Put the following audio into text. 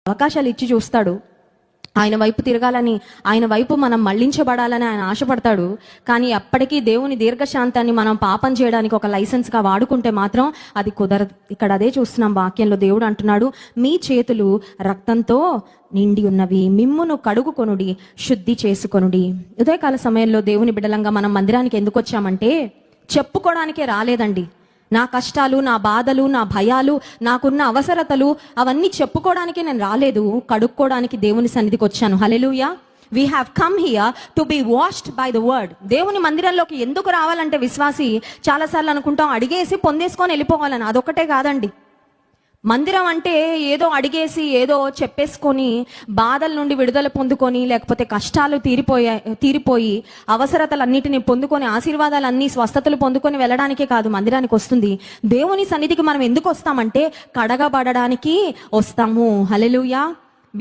అవకాశాలు ఇచ్చి చూస్తాడు. ఆయన వైపు తిరగాలని, ఆయన వైపు మనం మళ్లించబడాలని ఆయన ఆశపడతాడు. కానీ అప్పటికీ దేవుని దీర్ఘశాంతాన్ని మనం పాపం చేయడానికి ఒక లైసెన్స్గా వాడుకుంటే మాత్రం అది కుదరదు. ఇక్కడ అదే చూస్తున్నాం వాక్యంలో. దేవుడు అంటున్నాడు, మీ చేతులు రక్తంతో నిండి ఉన్నవి, మిమ్మును కడుగుకొనుడి, శుద్ధి చేసుకొనుడి. ఉదయకాల సమయంలో దేవుని బిడ్డలంగా మనం మందిరానికి ఎందుకు వచ్చామంటే చెప్పుకోవడానికే రాలేదండి. నా కష్టాలు, నా బాధలు, నా భయాలు, నాకున్న అవసరతలు అవన్నీ చెప్పుకోవడానికి నేను రాలేదు, కడుక్కోవడానికి దేవుని సన్నిధికి వచ్చాను. Hallelujah. We have come here to be washed by the word. దేవుని మందిరంలోకి ఎందుకు రావాలంటే విశ్వాసి చాలాసార్లు అనుకుంటాం అడిగేసి పొందేసుకొని వెళ్ళిపోవాలని. అదొకటే కాదండి. మందిరం అంటే ఏదో అడిగేసి ఏదో చెప్పేసుకొని బాధల నుండి విడుదల పొందుకొని, లేకపోతే కష్టాలు తీరిపోయి అవసరతలన్నిటిని పొందుకొని, ఆశీర్వాదాలన్నీ, స్వస్థతలు పొందుకొని వెళ్ళడానికే కాదు మందిరానికి వస్తుంది. దేవుని సన్నిధికి మనం ఎందుకు వస్తామంటే కడగబడడానికి వస్తాము. హల్లెలూయా.